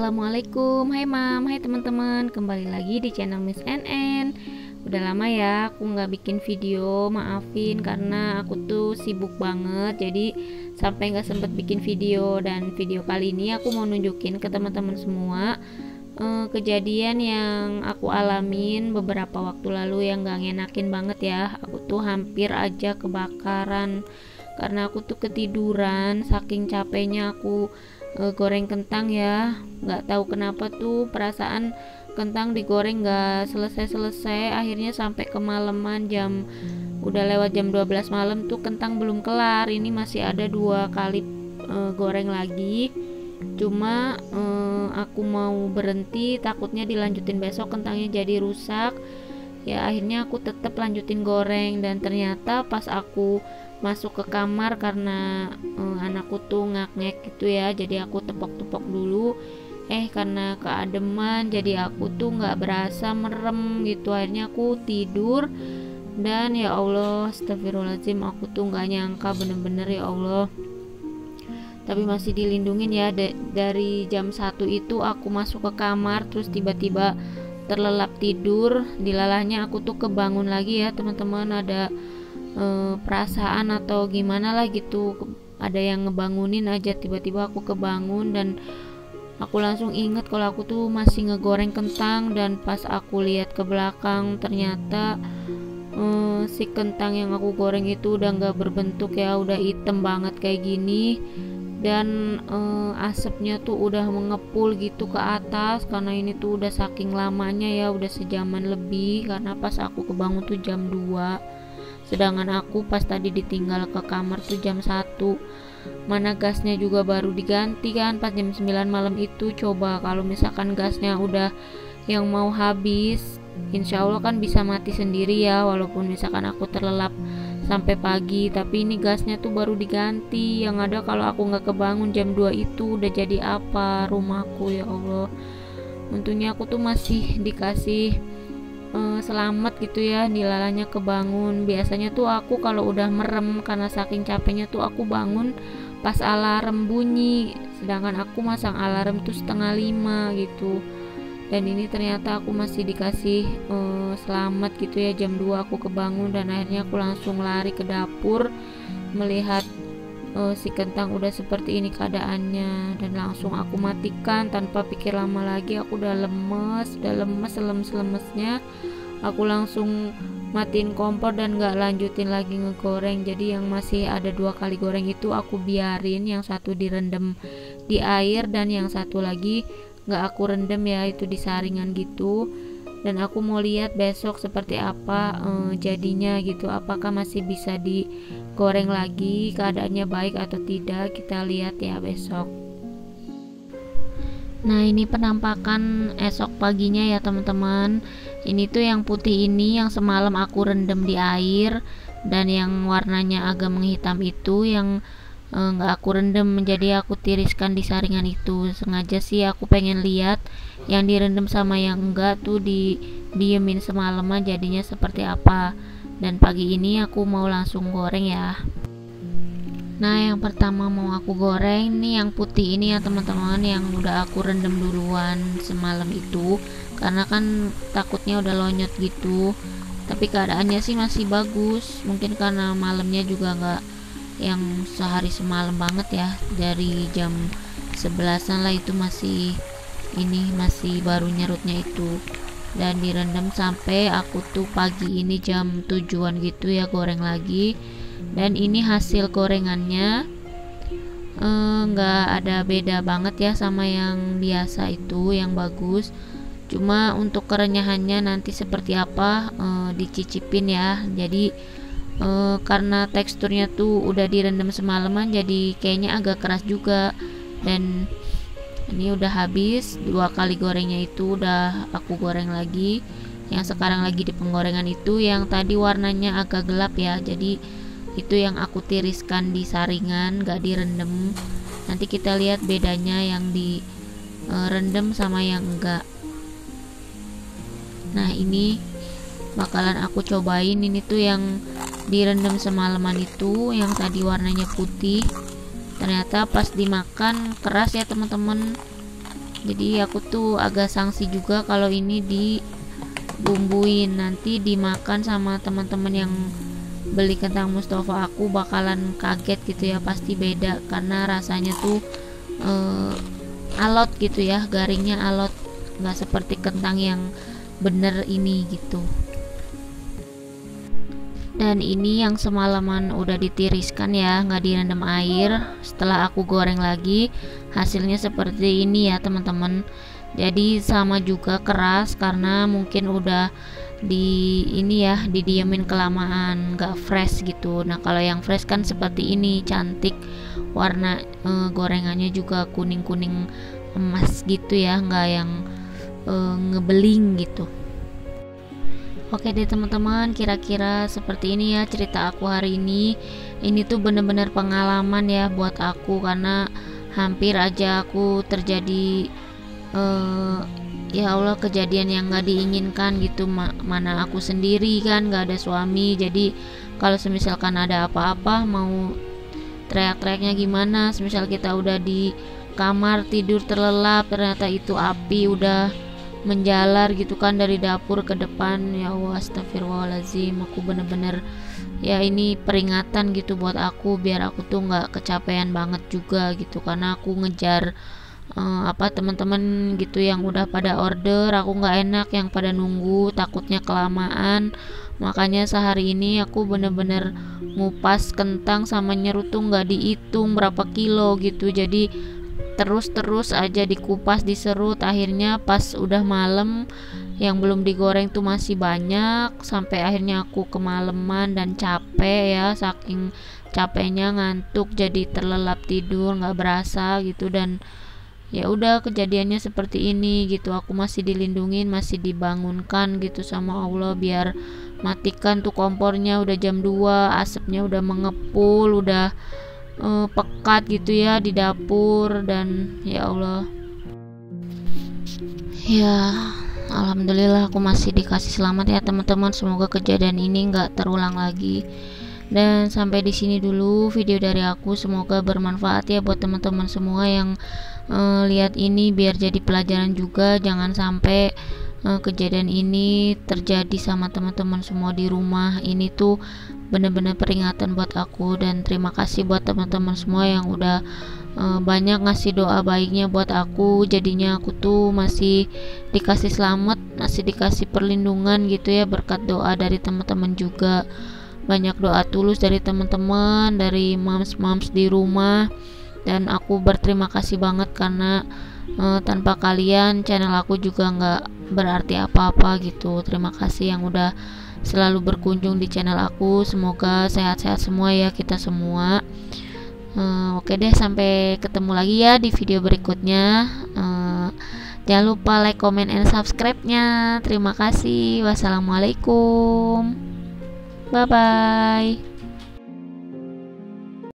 Assalamualaikum, hai mam, hai teman-teman, kembali lagi di channel Miss NN. Udah lama ya aku nggak bikin video, maafin karena aku tuh sibuk banget, jadi sampai nggak sempet bikin video. Dan video kali ini aku mau nunjukin ke teman-teman semua kejadian yang aku alamin beberapa waktu lalu yang nggak ngenakin banget ya. Aku tuh hampir aja kebakaran karena aku tuh ketiduran, saking capeknya aku goreng kentang ya. Nggak tahu kenapa tuh perasaan kentang digoreng nggak selesai-selesai, akhirnya sampai kemalaman, udah lewat jam 12 malam tuh kentang belum kelar. Ini masih ada 2 kali goreng lagi, cuma aku mau berhenti takutnya dilanjutin besok kentangnya jadi rusak ya. Akhirnya aku tetap lanjutin goreng, dan ternyata pas aku masuk ke kamar karena anakku tuh ngak-ngek gitu ya, jadi aku tepok-tepok dulu, karena keademan jadi aku tuh nggak berasa merem gitu. Akhirnya aku tidur, dan ya Allah, astagfirullahaladzim, aku tuh nggak nyangka bener-bener ya Allah, tapi masih dilindungin ya. Dari jam 1 itu aku masuk ke kamar terus tiba-tiba terlelap tidur, dilalahnya aku tuh kebangun lagi ya teman-teman. Ada perasaan atau gimana lah gitu, ada yang ngebangunin aja, tiba-tiba aku kebangun dan aku langsung inget kalau aku tuh masih ngegoreng kentang. Dan pas aku lihat ke belakang ternyata si kentang yang aku goreng itu udah nggak berbentuk ya, udah hitam banget kayak gini, dan asapnya tuh udah mengepul gitu ke atas karena ini tuh udah saking lamanya ya, udah sejaman lebih, karena pas aku kebangun tuh jam 2, sedangkan aku pas tadi ditinggal ke kamar tuh jam 1. Mana gasnya juga baru diganti kan pas jam 9 malam itu. Coba kalau misalkan gasnya udah yang mau habis, insya Allah kan bisa mati sendiri ya, walaupun misalkan aku terlelap sampai pagi. Tapi ini gasnya tuh baru diganti, yang ada kalau aku nggak kebangun jam 2 itu udah jadi apa rumahku ya Allah. Untungnya aku tuh masih dikasih selamat gitu ya, dilalanya kebangun. Biasanya tuh aku kalau udah merem karena saking capeknya tuh aku bangun pas alarm bunyi, sedangkan aku masang alarm tuh 4:30 gitu. Dan ini ternyata aku masih dikasih selamat gitu ya, jam 2 aku kebangun, dan akhirnya aku langsung lari ke dapur melihat si kentang udah seperti ini keadaannya, dan langsung aku matikan tanpa pikir lama lagi. Aku udah lemes lemes-lemesnya, aku langsung matiin kompor dan gak lanjutin lagi ngegoreng. Jadi yang masih ada 2 kali goreng itu aku biarin, yang satu direndam di air dan yang satu lagi gak aku rendam ya, itu di saringan gitu. Dan aku mau lihat besok seperti apa jadinya gitu, apakah masih bisa digoreng lagi, keadaannya baik atau tidak, kita lihat ya besok. Nah, ini penampakan esok paginya ya teman-teman. Ini tuh yang putih ini yang semalam aku rendam di air, dan yang warnanya agak menghitam itu yang nggak aku rendam, jadi aku tiriskan di saringan itu. Sengaja sih aku pengen lihat yang direndam sama yang enggak tuh diemin semalaman jadinya seperti apa. Dan pagi ini aku mau langsung goreng ya. Nah, yang pertama mau aku goreng nih yang putih ini ya teman-teman, yang udah aku rendam duluan semalam itu, karena kan takutnya udah lonyot gitu. Tapi keadaannya sih masih bagus, mungkin karena malamnya juga nggak yang sehari semalam banget ya, dari jam 11-an lah itu masih baru nyerutnya itu. Dan direndam sampai aku tuh pagi ini jam 7-an gitu ya goreng lagi. Dan ini hasil gorengannya nggak ada beda banget ya sama yang biasa itu, yang bagus. Cuma untuk kerenyahannya nanti seperti apa dicicipin ya. Jadi karena teksturnya tuh udah direndam semalaman, jadi kayaknya agak keras juga. Dan ini udah habis 2 kali gorengnya itu, udah aku goreng lagi. Yang sekarang lagi di penggorengan itu yang tadi warnanya agak gelap ya, jadi itu yang aku tiriskan di saringan, gak direndam. Nanti kita lihat bedanya yang direndam sama yang enggak. Nah, ini bakalan aku cobain. Ini tuh yang direndam semalaman itu, yang tadi warnanya putih, ternyata pas dimakan keras ya teman-teman. Jadi aku tuh agak sanksi juga kalau ini dibumbuin, nanti dimakan sama teman-teman yang beli kentang Mustafa, aku bakalan kaget gitu ya, pasti beda karena rasanya tuh alot gitu ya, garingnya alot, nggak seperti kentang yang bener ini gitu. Dan ini yang semalaman udah ditiriskan ya, nggak direndam air. Setelah aku goreng lagi, hasilnya seperti ini ya teman-teman. Jadi sama juga keras karena mungkin udah didiemin kelamaan, nggak fresh gitu. Nah kalau yang fresh kan seperti ini, cantik, warna gorengannya juga kuning-kuning emas gitu ya, nggak yang ngebeling gitu. Oke deh teman-teman, kira-kira seperti ini ya cerita aku hari ini. Ini tuh bener-bener pengalaman ya buat aku, karena hampir aja aku terjadi ya Allah, kejadian yang gak diinginkan gitu. Mana aku sendiri kan, gak ada suami, jadi kalau semisalkan ada apa-apa mau teriak-teriaknya gimana. Semisal kita udah di kamar tidur terlelap, ternyata itu api udah menjalar gitu kan dari dapur ke depan. Ya Allah, astagfirullahaladzim, aku bener-bener ya ini peringatan gitu buat aku, biar aku tuh nggak kecapean banget juga gitu, karena aku ngejar teman-teman gitu yang udah pada order. Aku nggak enak yang pada nunggu, takutnya kelamaan. Makanya sehari ini aku bener-bener ngupas kentang sama nyerut tuh nggak dihitung berapa kilo gitu, jadi terus aja dikupas, diserut. Akhirnya pas udah malam yang belum digoreng tuh masih banyak, sampai akhirnya aku kemalaman dan capek ya, saking capeknya ngantuk jadi terlelap tidur nggak berasa gitu. Dan ya udah kejadiannya seperti ini gitu, aku masih dilindungin, masih dibangunkan gitu sama Allah, biar matikan tuh kompornya. Udah jam 2, asapnya udah mengepul, udah pekat gitu ya di dapur. Dan ya Allah, ya alhamdulillah aku masih dikasih selamat ya teman-teman. Semoga kejadian ini nggak terulang lagi. Dan sampai di sini dulu video dari aku, semoga bermanfaat ya buat teman-teman semua yang lihat ini, biar jadi pelajaran juga. Jangan sampai kejadian ini terjadi sama teman-teman semua di rumah. Ini tuh bener-bener peringatan buat aku. Dan terima kasih buat teman-teman semua yang udah banyak ngasih doa baiknya buat aku. Jadinya aku tuh masih dikasih selamat, masih dikasih perlindungan gitu ya, berkat doa dari teman-teman juga. Banyak doa tulus dari teman-teman, dari moms di rumah. Dan aku berterima kasih banget karena tanpa kalian channel aku juga nggak berarti apa-apa gitu. Terima kasih yang udah selalu berkunjung di channel aku. Semoga sehat-sehat semua ya kita semua. Oke deh, sampai ketemu lagi ya di video berikutnya. Jangan lupa like, comment, and subscribe-nya. Terima kasih. Wassalamualaikum. Bye bye.